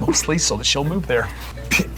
mostly so that she'll move there.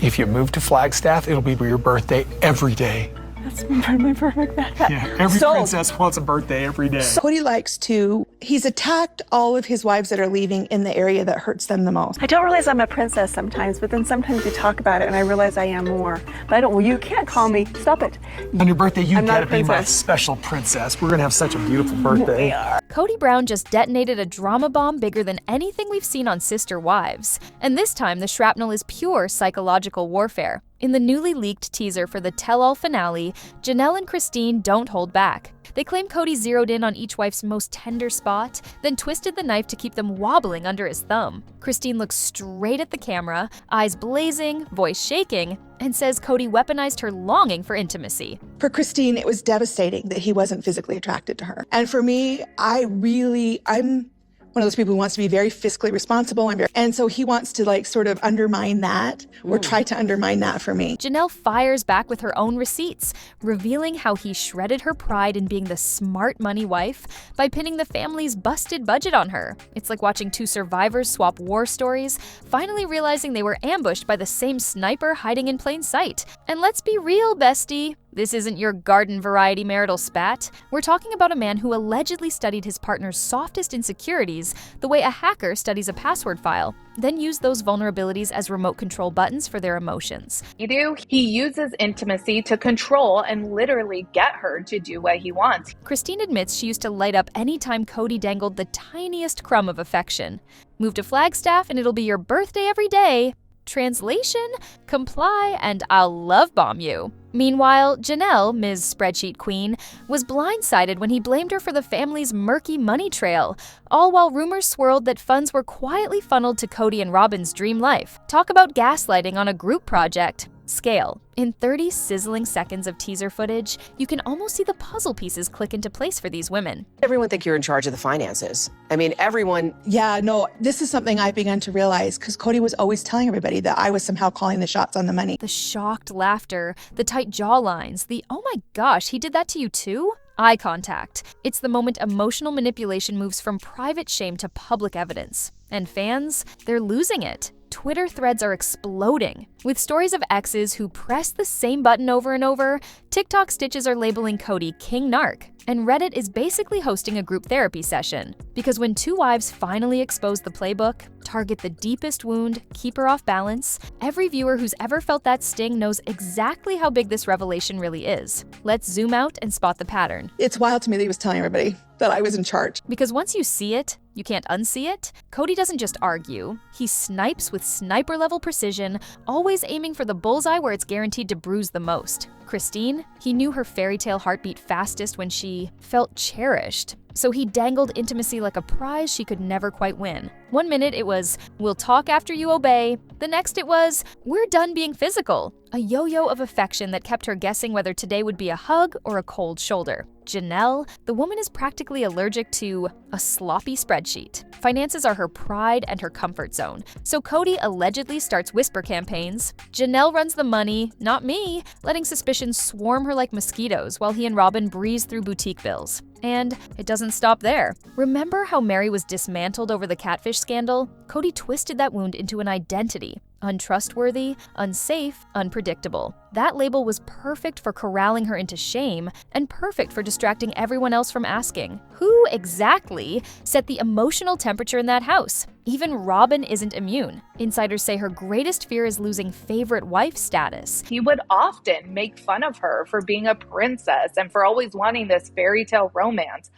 If you move to Flagstaff, it'll be your birthday every day. That's my perfect backpack. Yeah, every princess wants a birthday every day. Kody likes to, he's attacked all of his wives that are leaving in the area that hurts them the most. I don't realize I'm a princess sometimes, but then sometimes we talk about it and I realize I am more. But I don't, well, you can't call me. Stop it. On your birthday, you I'm not gotta a be my princess. special princess. We're gonna have such a beautiful birthday. We are. Kody Brown just detonated a drama bomb bigger than anything we've seen on Sister Wives. And this time, the shrapnel is pure psychological warfare. In the newly leaked teaser for the tell-all finale, Janelle and Christine don't hold back. They claim Kody zeroed in on each wife's most tender spot, then twisted the knife to keep them wobbling under his thumb. Christine looks straight at the camera, eyes blazing, voice shaking, and says Kody weaponized her longing for intimacy. For Christine, it was devastating that he wasn't physically attracted to her. And for me, I'm one of those people who wants to be very fiscally responsible. And so he wants to sort of undermine that or try to undermine that for me. Janelle fires back with her own receipts, revealing how he shredded her pride in being the smart money wife by pinning the family's busted budget on her. It's like watching two survivors swap war stories, finally realizing they were ambushed by the same sniper hiding in plain sight. And let's be real, bestie. This isn't your garden variety marital spat. We're talking about a man who allegedly studied his partner's softest insecurities the way a hacker studies a password file, then used those vulnerabilities as remote control buttons for their emotions. He uses intimacy to control and literally get her to do what he wants. Christine admits she used to light up anytime Kody dangled the tiniest crumb of affection. Move to Flagstaff and it'll be your birthday every day. Translation, comply, and I'll love bomb you. Meanwhile, Janelle, Ms. Spreadsheet Queen, was blindsided when he blamed her for the family's murky money trail, all while rumors swirled that funds were quietly funneled to Kody and Robyn's dream life. Talk about gaslighting on a group project. Scale. In 30 sizzling seconds of teaser footage, you can almost see the puzzle pieces click into place for these women. Everyone think you're in charge of the finances. I mean, everyone... Yeah, no, this is something I've begun to realize because Kody was always telling everybody that I was somehow calling the shots on the money. The shocked laughter, the tight jawlines, the oh my gosh, he did that to you too? Eye contact. It's the moment emotional manipulation moves from private shame to public evidence. And fans, they're losing it. Twitter threads are exploding. With stories of exes who press the same button over and over, TikTok stitches are labeling Kody King Narc, and Reddit is basically hosting a group therapy session. Because when two wives finally expose the playbook, target the deepest wound, keep her off balance, every viewer who's ever felt that sting knows exactly how big this revelation really is. Let's zoom out and spot the pattern. It's wild to me that he was telling everybody that I was in charge. Because once you see it, you can't unsee it. Kody doesn't just argue. He snipes with sniper-level precision, always aiming for the bullseye where it's guaranteed to bruise the most. Christine, he knew her fairy tale heartbeat fastest when she felt cherished. So he dangled intimacy like a prize she could never quite win. One minute it was, we'll talk after you obey. The next it was, we're done being physical. A yo-yo of affection that kept her guessing whether today would be a hug or a cold shoulder. Janelle, the woman is practically allergic to a sloppy spreadsheet. Finances are her pride and her comfort zone. So Kody allegedly starts whisper campaigns. Janelle runs the money, not me, letting suspicions swarm her like mosquitoes while he and Robyn breeze through boutique bills. And it doesn't stop there. Remember how Mary was dismantled over the catfish scandal? Kody twisted that wound into an identity. Untrustworthy, unsafe, unpredictable. That label was perfect for corralling her into shame and perfect for distracting everyone else from asking, who exactly set the emotional temperature in that house? Even Robyn isn't immune. Insiders say her greatest fear is losing favorite wife status. He would often make fun of her for being a princess and for always wanting this fairy tale romance.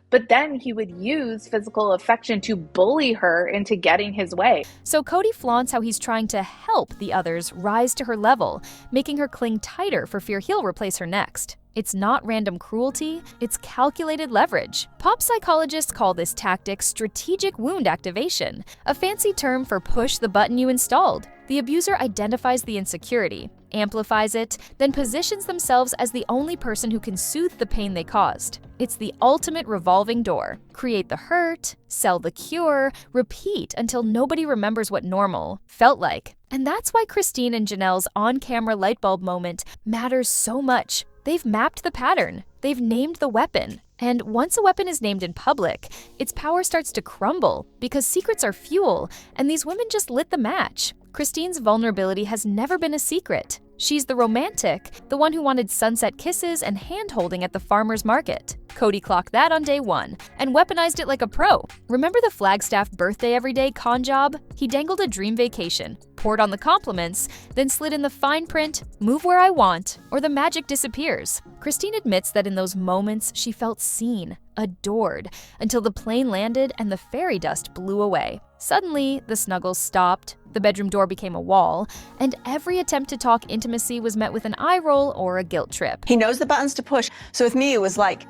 But then he would use physical affection to bully her into getting his way. So Kody flaunts how he's trying to help the others rise to her level, making her cling tighter for fear he'll replace her next. It's not random cruelty, it's calculated leverage. Pop psychologists call this tactic strategic wound activation, a fancy term for push the button you installed. The abuser identifies the insecurity, amplifies it, then positions themselves as the only person who can soothe the pain they caused. It's the ultimate revolving door. Create the hurt, sell the cure, repeat until nobody remembers what normal felt like. And that's why Christine and Janelle's on-camera lightbulb moment matters so much. They've mapped the pattern. They've named the weapon. And once a weapon is named in public, its power starts to crumble because secrets are fuel, and these women just lit the match. Christine's vulnerability has never been a secret. She's the romantic, the one who wanted sunset kisses and hand-holding at the farmer's market. Kody clocked that on day 1 and weaponized it like a pro. Remember the Flagstaff birthday everyday con job? He dangled a dream vacation, poured on the compliments, then slid in the fine print, "Move where I want," or the magic disappears. Christine admits that in those moments she felt seen, adored, until the plane landed and the fairy dust blew away. Suddenly, the snuggles stopped, the bedroom door became a wall, and every attempt to talk intimacy was met with an eye roll or a guilt trip. He knows the buttons to push. So with me, it was like,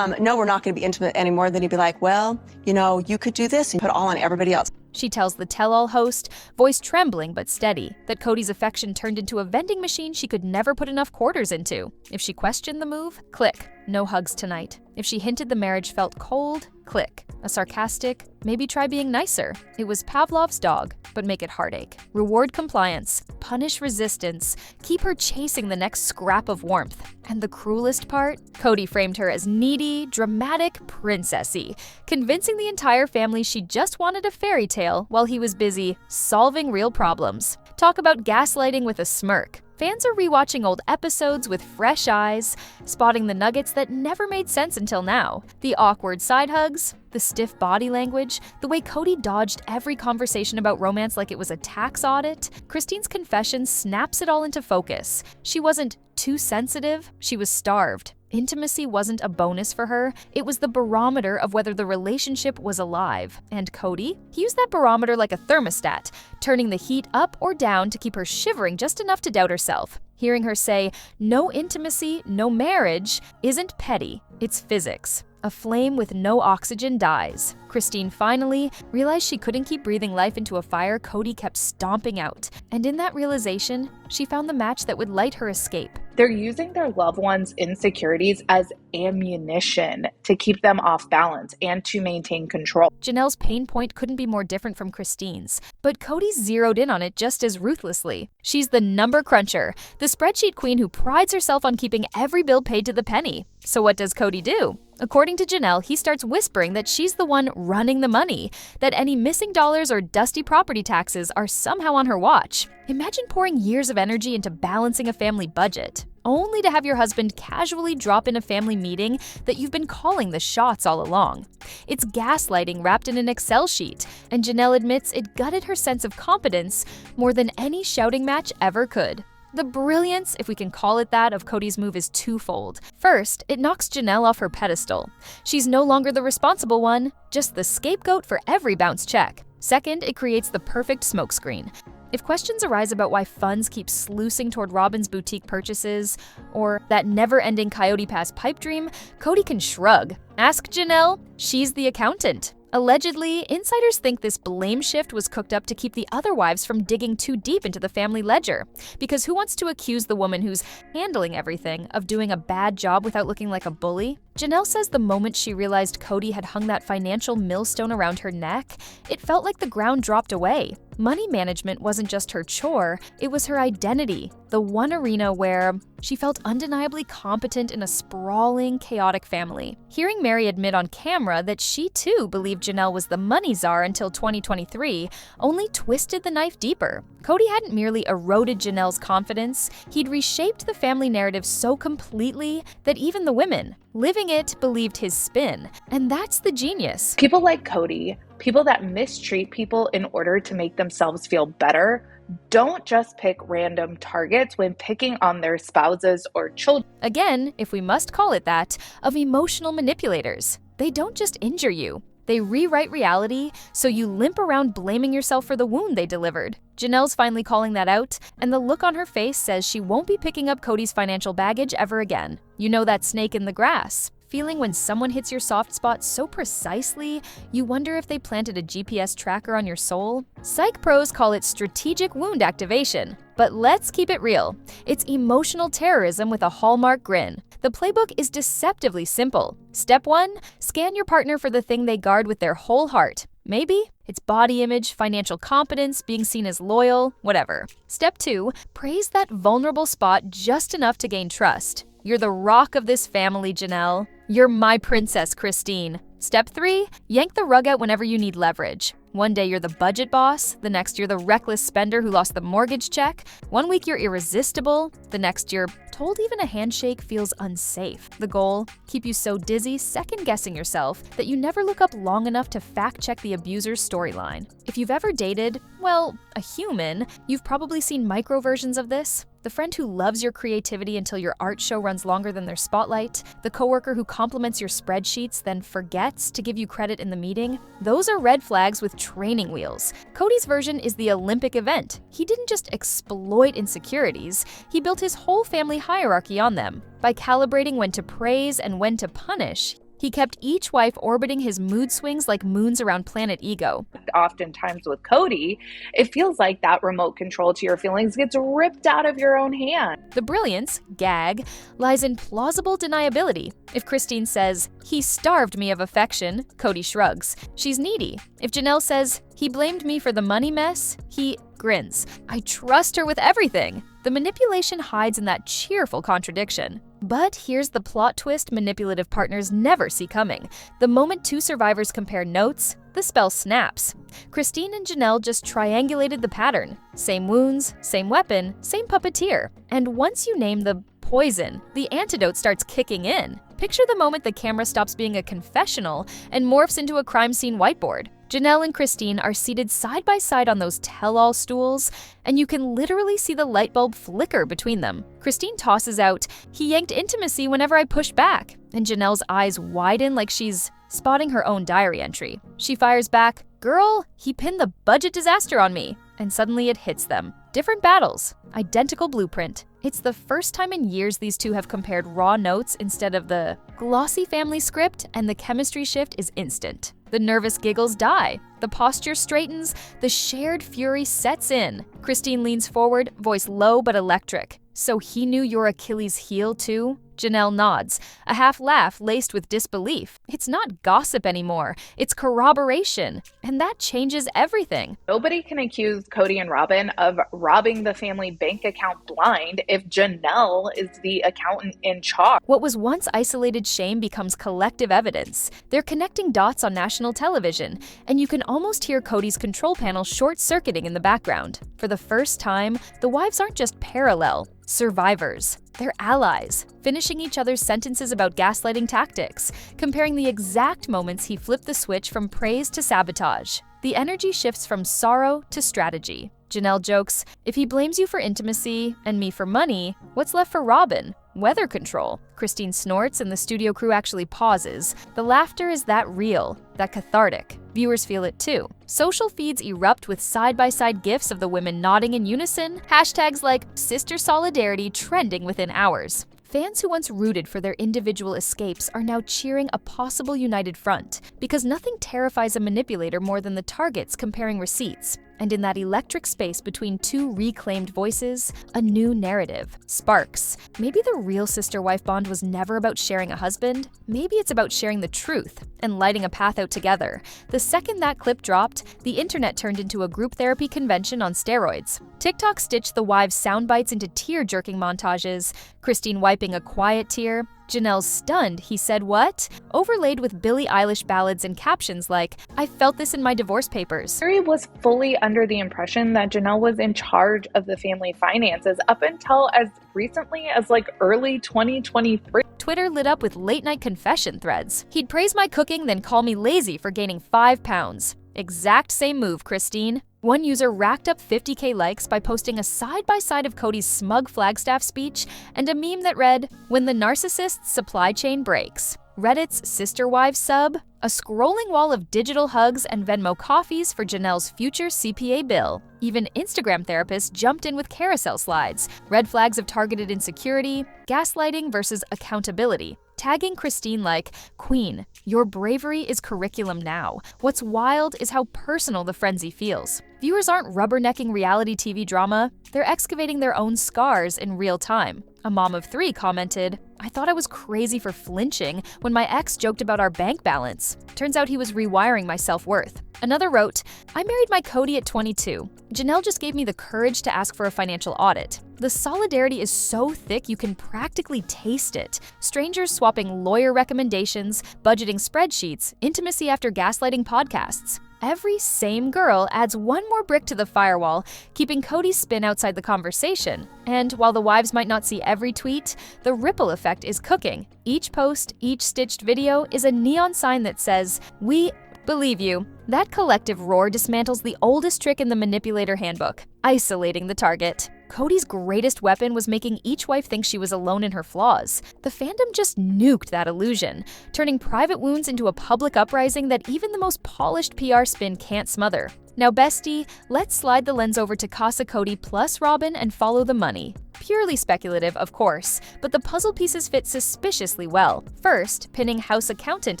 no, we're not going to be intimate anymore. Then he'd be like, well, you could do this and put it all on everybody else. She tells the tell-all host, voice trembling but steady, that Kody's affection turned into a vending machine she could never put enough quarters into. If she questioned the move, click, no hugs tonight. If she hinted the marriage felt cold, click, a sarcastic, maybe try being nicer. It was Pavlov's dog, but make it heartache. Reward compliance, punish resistance, keep her chasing the next scrap of warmth. And the cruelest part? Kody framed her as needy, dramatic, princessy, convincing the entire family she just wanted a fairy tale while he was busy solving real problems. Talk about gaslighting with a smirk. Fans are rewatching old episodes with fresh eyes, spotting the nuggets that never made sense until now. The awkward side hugs, the stiff body language, the way Kody dodged every conversation about romance like it was a tax audit. Christine's confession snaps it all into focus. She wasn't too sensitive, she was starved. Intimacy wasn't a bonus for her, it was the barometer of whether the relationship was alive. And Kody? He used that barometer like a thermostat, turning the heat up or down to keep her shivering just enough to doubt herself. Hearing her say, "No intimacy, no marriage," isn't petty, it's physics. A flame with no oxygen dies. Christine finally realized she couldn't keep breathing life into a fire Kody kept stomping out. And in that realization, she found the match that would light her escape. They're using their loved ones' insecurities as ammunition to keep them off balance and to maintain control. Janelle's pain point couldn't be more different from Christine's, but Kody zeroed in on it just as ruthlessly. She's the number cruncher, the spreadsheet queen who prides herself on keeping every bill paid to the penny. So what does Kody do? According to Janelle, he starts whispering that she's the one running the money, that any missing dollars or dusty property taxes are somehow on her watch. Imagine pouring years of energy into balancing a family budget, only to have your husband casually drop in a family meeting that you've been calling the shots all along. It's gaslighting wrapped in an Excel sheet, and Janelle admits it gutted her sense of competence more than any shouting match ever could. The brilliance, if we can call it that, of Kody's move is twofold. First, it knocks Janelle off her pedestal. She's no longer the responsible one, just the scapegoat for every bounce check. Second, it creates the perfect smokescreen. If questions arise about why funds keep sluicing toward Robin's boutique purchases, or that never-ending Coyote Pass pipe dream, Kody can shrug. Ask Janelle, she's the accountant. Allegedly, insiders think this blame shift was cooked up to keep the other wives from digging too deep into the family ledger. Because who wants to accuse the woman who's handling everything of doing a bad job without looking like a bully? Janelle says the moment she realized Kody had hung that financial millstone around her neck, it felt like the ground dropped away. Money management wasn't just her chore, it was her identity, the one arena where she felt undeniably competent in a sprawling, chaotic family. Hearing Mary admit on camera that she too believed Janelle was the money czar until 2023 only twisted the knife deeper. Kody hadn't merely eroded Janelle's confidence, he'd reshaped the family narrative so completely that even the women living it believed his spin. And that's the genius. People like Kody, people that mistreat people in order to make themselves feel better, don't just pick random targets when picking on their spouses or children. Again, if we must call it that, of emotional manipulators. They don't just injure you. They rewrite reality so you limp around blaming yourself for the wound they delivered. Janelle's finally calling that out, and the look on her face says she won't be picking up Kody's financial baggage ever again. You know that snake in the grass? Feeling when someone hits your soft spot so precisely, you wonder if they planted a GPS tracker on your soul? Psych pros call it strategic wound activation. But let's keep it real. It's emotional terrorism with a Hallmark grin. The playbook is deceptively simple. Step 1, scan your partner for the thing they guard with their whole heart. Maybe it's body image, financial competence, being seen as loyal, whatever. Step 2, praise that vulnerable spot just enough to gain trust. You're the rock of this family, Janelle. You're my princess, Christine. Step 3, yank the rug out whenever you need leverage. One day you're the budget boss, the next you're the reckless spender who lost the mortgage check. One week you're irresistible, the next you're told even a handshake feels unsafe. The goal? Keep you so dizzy second-guessing yourself that you never look up long enough to fact-check the abuser's storyline. If you've ever dated, well, a human, you've probably seen micro versions of this. The friend who loves your creativity until your art show runs longer than their spotlight, the coworker who compliments your spreadsheets then forgets to give you credit in the meeting. Those are red flags with training wheels. Kody's version is the Olympic event. He didn't just exploit insecurities, he built his whole family hierarchy on them. By calibrating when to praise and when to punish, he kept each wife orbiting his mood swings like moons around planet Ego. Oftentimes with Kody, it feels like that remote control to your feelings gets ripped out of your own hand. The brilliance, gag, lies in plausible deniability. If Christine says, "He starved me of affection," Kody shrugs. She's needy. If Janelle says, "He blamed me for the money mess," he grins. I trust her with everything. The manipulation hides in that cheerful contradiction. But here's the plot twist manipulative partners never see coming. The moment two survivors compare notes, the spell snaps. Christine and Janelle just triangulated the pattern. Same wounds, same weapon, same puppeteer. And once you name the poison, the antidote starts kicking in. Picture the moment the camera stops being a confessional and morphs into a crime scene whiteboard. Janelle and Christine are seated side by side on those tell-all stools, and you can literally see the light bulb flicker between them. Christine tosses out, "He yanked intimacy whenever I pushed back," and Janelle's eyes widen like she's spotting her own diary entry. She fires back, "Girl, he pinned the budget disaster on me," and suddenly it hits them. Different battles, identical blueprint. It's the first time in years these two have compared raw notes instead of the glossy family script, and the chemistry shift is instant. The nervous giggles die, the posture straightens, the shared fury sets in. Christine leans forward, voice low but electric. "So he knew your Achilles heel too?" Janelle nods, a half laugh laced with disbelief. It's not gossip anymore, it's corroboration, and that changes everything. Nobody can accuse Kody and Robyn of robbing the family bank account blind if Janelle is the accountant in charge. What was once isolated shame becomes collective evidence. They're connecting dots on national television, and you can almost hear Kody's control panel short-circuiting in the background. For the first time, the wives aren't just parallel, survivors. They're allies, finishing each other's sentences about gaslighting tactics, comparing the exact moments he flipped the switch from praise to sabotage. The energy shifts from sorrow to strategy. Janelle jokes, "If he blames you for intimacy and me for money, what's left for Robyn? Weather control." Christine snorts and the studio crew actually pauses. The laughter is that real, that cathartic. Viewers feel it too. Social feeds erupt with side-by-side gifs of the women nodding in unison, hashtags like "sister solidarity" trending within hours. Fans who once rooted for their individual escapes are now cheering a possible united front, because nothing terrifies a manipulator more than the targets comparing receipts. And in that electric space between two reclaimed voices, a new narrative sparks. Maybe the real sister-wife bond was never about sharing a husband. Maybe it's about sharing the truth and lighting a path out together. The second that clip dropped, the internet turned into a group therapy convention on steroids. TikTok stitched the wives' sound bites into tear-jerking montages, Christine wiping a quiet tear, Janelle's stunned, "He said what?" overlaid with Billie Eilish ballads and captions like, "I felt this in my divorce papers." Mary was fully under the impression that Janelle was in charge of the family finances up until as recently as early 2023. Twitter lit up with late-night confession threads. "He'd praise my cooking, then call me lazy for gaining 5 pounds. Exact same move, Christine. One user racked up 50K likes by posting a side-by-side of Kody's smug Flagstaff speech and a meme that read, "When the narcissist's supply chain breaks." Reddit's Sister Wives sub, a scrolling wall of digital hugs and Venmo coffees for Janelle's future CPA bill. Even Instagram therapists jumped in with carousel slides, red flags of targeted insecurity, gaslighting versus accountability, tagging Christine like, "Queen, your bravery is curriculum now. What's wild is how personal the frenzy feels." Viewers aren't rubbernecking reality TV drama, they're excavating their own scars in real time. A mom of 3 commented, "I thought I was crazy for flinching when my ex joked about our bank balance. Turns out he was rewiring my self-worth." Another wrote, "I married my Kody at 22. Janelle just gave me the courage to ask for a financial audit. The solidarity is so thick you can practically taste it. Strangers swapping lawyer recommendations, budgeting spreadsheets, intimacy after gaslighting podcasts." Every same girl adds one more brick to the firewall, keeping Kody's spin outside the conversation. And while the wives might not see every tweet, the ripple effect is cooking. Each post, each stitched video is a neon sign that says, "We believe you." That collective roar dismantles the oldest trick in the manipulator handbook, isolating the target. Kody's greatest weapon was making each wife think she was alone in her flaws. The fandom just nuked that illusion, turning private wounds into a public uprising that even the most polished PR spin can't smother. Now, bestie, let's slide the lens over to Casa Kody plus Robyn and follow the money. Purely speculative, of course, but the puzzle pieces fit suspiciously well. First, pinning house accountant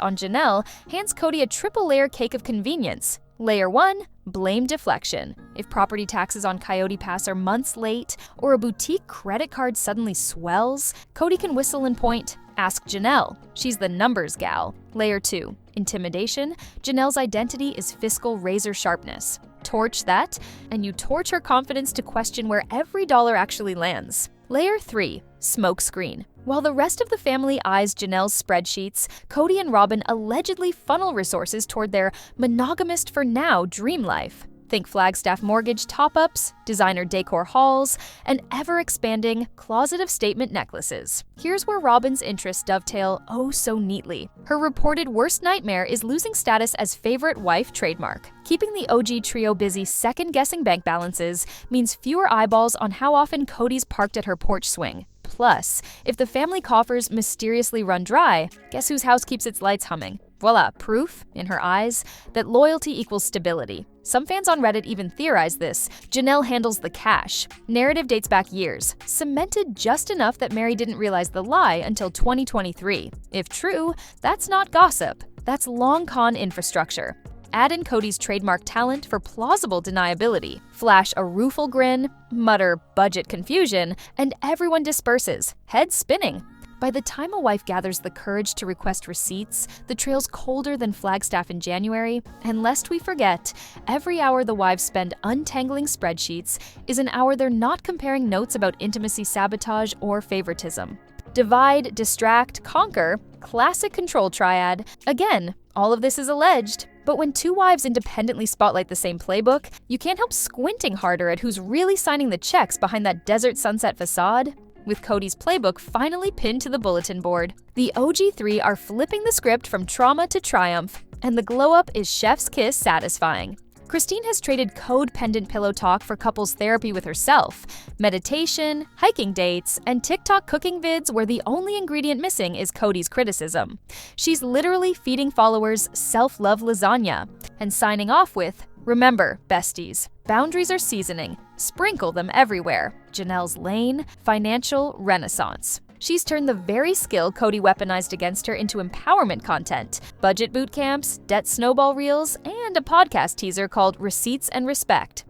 on Janelle hands Kody a triple-layer cake of convenience. Layer 1, blame deflection. If property taxes on Coyote Pass are months late, or a boutique credit card suddenly swells, Kody can whistle and point, "Ask Janelle. She's the numbers gal." Layer 2, intimidation. Janelle's identity is fiscal razor sharpness. Torch that, and you torch her confidence to question where every dollar actually lands. Layer 3, smokescreen. While the rest of the family eyes Janelle's spreadsheets, Kody and Robyn allegedly funnel resources toward their monogamist for now dream life. Think Flagstaff mortgage top-ups, designer decor hauls, and ever-expanding closet of statement necklaces. Here's where Robyn's interests dovetail oh so neatly. Her reported worst nightmare is losing status as favorite wife trademark. Keeping the OG trio busy second-guessing bank balances means fewer eyeballs on how often Kody's parked at her porch swing. Plus, if the family coffers mysteriously run dry, guess whose house keeps its lights humming? Voila, proof, in her eyes, that loyalty equals stability. Some fans on Reddit even theorize this. Janelle handles the cash. Narrative dates back years, cemented just enough that Mary didn't realize the lie until 2023. If true, that's not gossip. That's long con infrastructure. Add in Kody's trademark talent for plausible deniability. Flash a rueful grin, mutter budget confusion, and everyone disperses, heads spinning. By the time a wife gathers the courage to request receipts, the trail's colder than Flagstaff in January, and lest we forget, every hour the wives spend untangling spreadsheets is an hour they're not comparing notes about intimacy sabotage or favoritism. Divide, distract, conquer, classic control triad. Again, all of this is alleged, but when two wives independently spotlight the same playbook, you can't help squinting harder at who's really signing the checks behind that desert sunset facade. With Kody's playbook finally pinned to the bulletin board, the OG3 are flipping the script from trauma to triumph, and the glow-up is chef's kiss satisfying. Christine has traded code pendant pillow talk for couples therapy with herself, meditation, hiking dates, and TikTok cooking vids where the only ingredient missing is Kody's criticism. She's literally feeding followers self-love lasagna, and signing off with, "Remember, besties, boundaries are seasoning. Sprinkle them everywhere." Janelle's lane, financial renaissance. She's turned the very skill Kody weaponized against her into empowerment content, budget boot camps, debt snowball reels, and a podcast teaser called Receipts and Respect.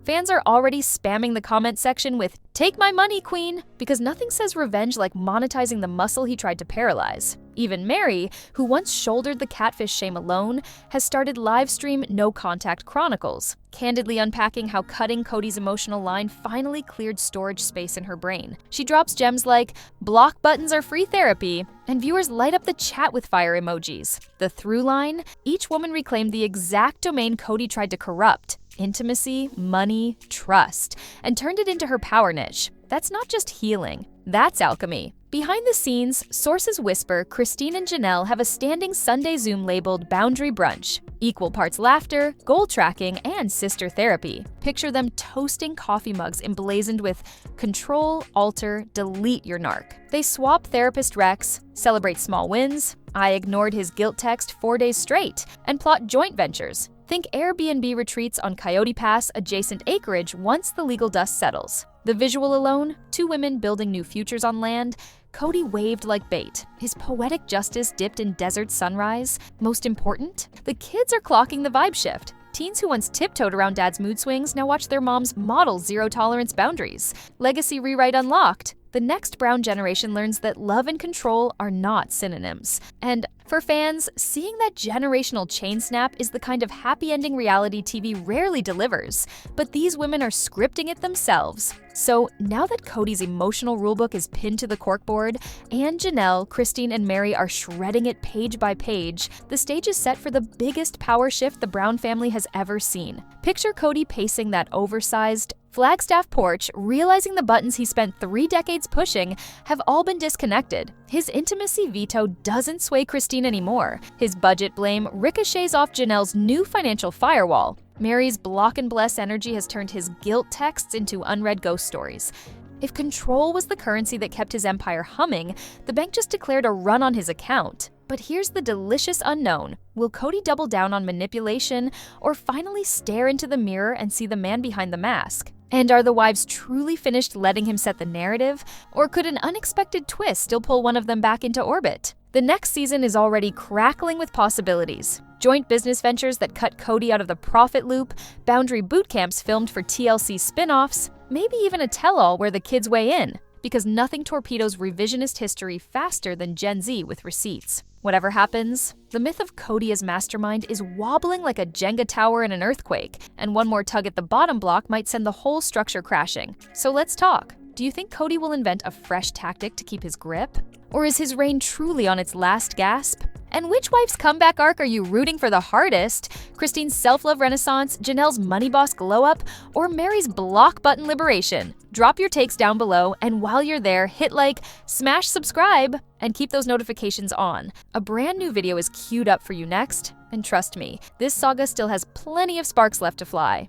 Fans are already spamming the comment section with "Take my money, queen," because nothing says revenge like monetizing the muscle he tried to paralyze. Even Mary, who once shouldered the catfish shame alone, has started livestream No Contact Chronicles, candidly unpacking how cutting Kody's emotional line finally cleared storage space in her brain. She drops gems like "Block buttons are free therapy," and viewers light up the chat with fire emojis. The through line? Each woman reclaimed the exact domain Kody tried to corrupt: intimacy, money, trust, and turned it into her power niche. That's not just healing, that's alchemy. Behind the scenes, sources whisper Christine and Janelle have a standing Sunday Zoom labeled Boundary Brunch. Equal parts laughter, goal tracking, and sister therapy. Picture them toasting coffee mugs emblazoned with "Control, alter, delete your narc." They swap therapist recs, celebrate small wins, "I ignored his guilt text 4 days straight," and plot joint ventures. Think Airbnb retreats on Coyote Pass adjacent acreage once the legal dust settles. The visual alone, two women building new futures on land. Kody waved like bait, his poetic justice dipped in desert sunrise. Most important, the kids are clocking the vibe shift. Teens who once tiptoed around dad's mood swings now watch their moms model zero-tolerance boundaries. Legacy rewrite unlocked. The next Brown generation learns that love and control are not synonyms. And For fans, seeing that generational chain snap is the kind of happy-ending reality TV rarely delivers, but these women are scripting it themselves. So now that Kody's emotional rulebook is pinned to the corkboard, and Janelle, Christine, and Mary are shredding it page by page, the stage is set for the biggest power shift the Brown family has ever seen. Picture Kody pacing that oversized Flagstaff porch, realizing the buttons he spent 3 decades pushing have all been disconnected. His intimacy veto doesn't sway Christine anymore. His budget blame ricochets off Janelle's new financial firewall. Mary's block and bless energy has turned his guilt texts into unread ghost stories. If control was the currency that kept his empire humming, the bank just declared a run on his account. But here's the delicious unknown. Will Kody double down on manipulation, or finally stare into the mirror and see the man behind the mask? And are the wives truly finished letting him set the narrative, or could an unexpected twist still pull one of them back into orbit? The next season is already crackling with possibilities. Joint business ventures that cut Kody out of the profit loop, boundary boot camps filmed for TLC spin-offs, maybe even a tell-all where the kids weigh in, because nothing torpedoes revisionist history faster than Gen Z with receipts. Whatever happens, the myth of Kody as mastermind is wobbling like a Jenga tower in an earthquake, and one more tug at the bottom block might send the whole structure crashing. So let's talk. Do you think Kody will invent a fresh tactic to keep his grip? Or is his reign truly on its last gasp? And which wife's comeback arc are you rooting for the hardest? Christine's self-love renaissance, Janelle's money boss glow-up, or Mary's block button liberation? Drop your takes down below, and while you're there, hit like, smash subscribe, and keep those notifications on. A brand new video is queued up for you next, and trust me, this saga still has plenty of sparks left to fly.